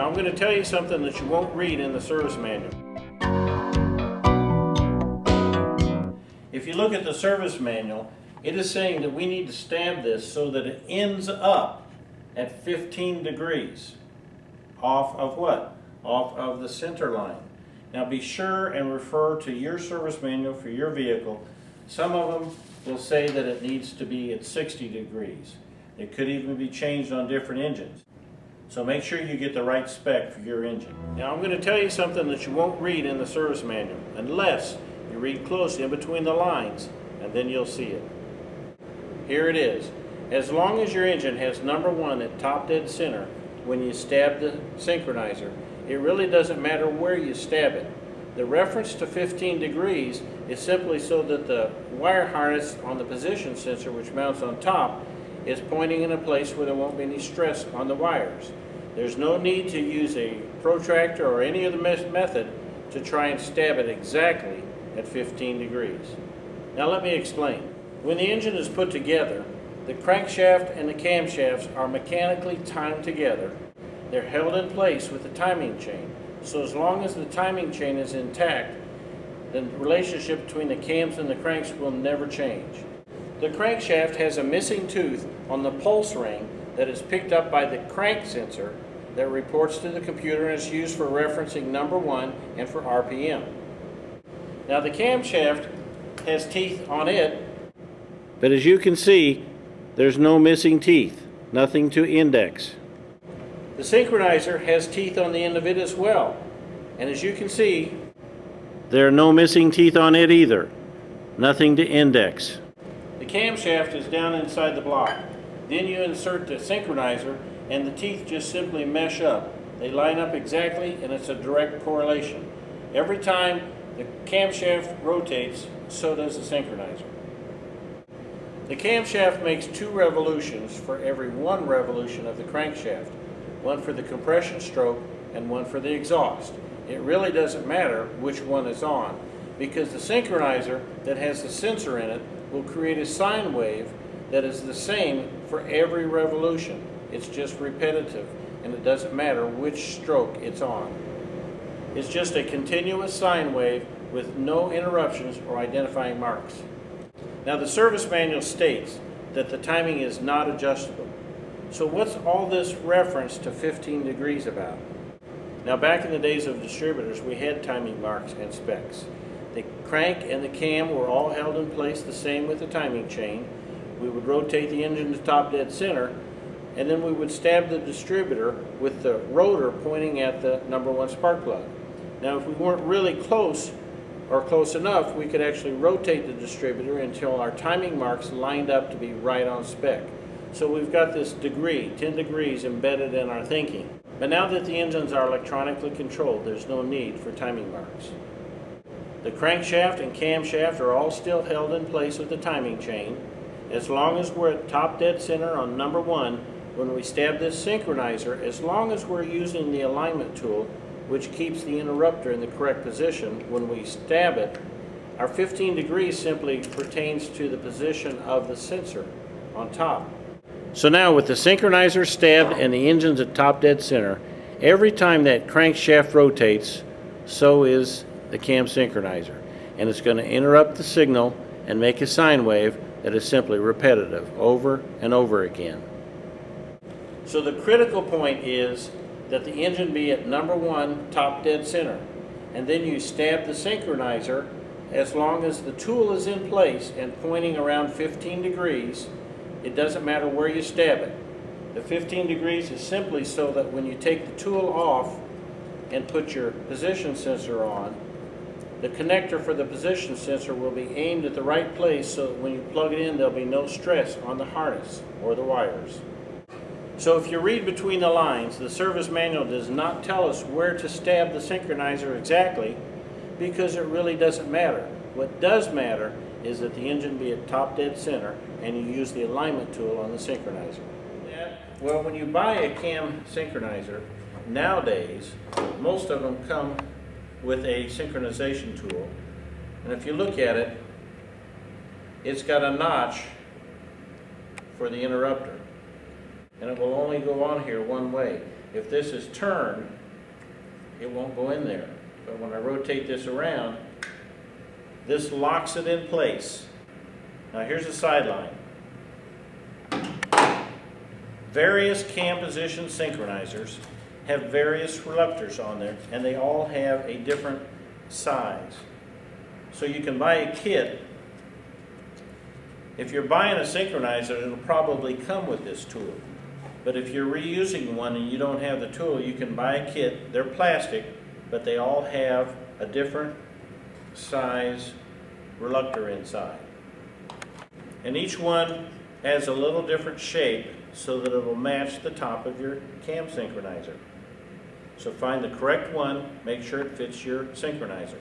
Now I'm going to tell you something that you won't read in the service manual. If you look at the service manual, it is saying that we need to stab this so that it ends up at 15 degrees off of what? Off of the center line. Now be sure and refer to your service manual for your vehicle. Some of them will say that it needs to be at 60 degrees. It could even be changed on different engines. So make sure you get the right spec for your engine. Now I'm going to tell you something that you won't read in the service manual unless you read closely in between the lines, and then you'll see it. Here it is. As long as your engine has number 1 at top dead center when you stab the synchronizer, it really doesn't matter where you stab it. The reference to 15 degrees is simply so that the wire harness on the position sensor, which mounts on top, is pointing in a place where there won't be any stress on the wires. There's no need to use a protractor or any other method to try and stab it exactly at 15 degrees. Now let me explain. When the engine is put together, the crankshaft and the camshafts are mechanically timed together. They're held in place with the timing chain. So as long as the timing chain is intact, the relationship between the cams and the cranks will never change. The crankshaft has a missing tooth on the pulse ring that is picked up by the crank sensor that reports to the computer and is used for referencing number 1 and for RPM. Now the camshaft has teeth on it, but as you can see, there's no missing teeth, nothing to index. The synchronizer has teeth on the end of it as well, and as you can see, there are no missing teeth on it either, nothing to index. The camshaft is down inside the block. Then you insert the synchronizer and the teeth just simply mesh up. They line up exactly and it's a direct correlation. Every time the camshaft rotates, so does the synchronizer. The camshaft makes 2 revolutions for every 1 revolution of the crankshaft. One for the compression stroke and one for the exhaust. It really doesn't matter which one is on, because the synchronizer that has the sensor in it will create a sine wave that is the same for every revolution. It's just repetitive, and it doesn't matter which stroke it's on. It's just a continuous sine wave with no interruptions or identifying marks. Now the service manual states that the timing is not adjustable. So what's all this reference to 15 degrees about? Now back in the days of distributors, we had timing marks and specs. The crank and the cam were all held in place the same with the timing chain. We would rotate the engine to top dead center, and then we would stab the distributor with the rotor pointing at the number 1 spark plug. Now if we weren't really close or close enough, we could actually rotate the distributor until our timing marks lined up to be right on spec. So we've got this degree, 10 degrees, embedded in our thinking. But now that the engines are electronically controlled, there's no need for timing marks. The crankshaft and camshaft are all still held in place with the timing chain. As long as we're at top dead center on number 1, when we stab this synchronizer, as long as we're using the alignment tool, which keeps the interrupter in the correct position when we stab it, our 15 degrees simply pertains to the position of the sensor on top. So now with the synchronizer stabbed and the engines at top dead center, every time that crankshaft rotates, so is the cam synchronizer. And it's going to interrupt the signal and make a sine wave that is simply repetitive over and over again. So the critical point is that the engine be at number 1 top dead center. And then you stab the synchronizer as long as the tool is in place and pointing around 15 degrees. It doesn't matter where you stab it. The 15 degrees is simply so that when you take the tool off and put your position sensor on, the connector for the position sensor will be aimed at the right place so that when you plug it in, there'll be no stress on the harness or the wires. So if you read between the lines, the service manual does not tell us where to stab the synchronizer exactly, because it really doesn't matter. What does matter is that the engine be at top dead center and you use the alignment tool on the synchronizer. Well, when you buy a cam synchronizer, nowadays, most of them come with a synchronization tool. And if you look at it, it's got a notch for the interrupter. and it will only go on here one way. If this is turned, it won't go in there. But when I rotate this around, this locks it in place. Now here's the sideline. Various cam position synchronizers have various reluctors on there, and they all have a different size. So you can buy a kit. If you're buying a synchronizer, it'll probably come with this tool. But if you're reusing one and you don't have the tool, you can buy a kit. They're plastic, but they all have a different size reluctor inside. And each one has a little different shape so that it will match the top of your cam synchronizer. So find the correct one, make sure it fits your synchronizer.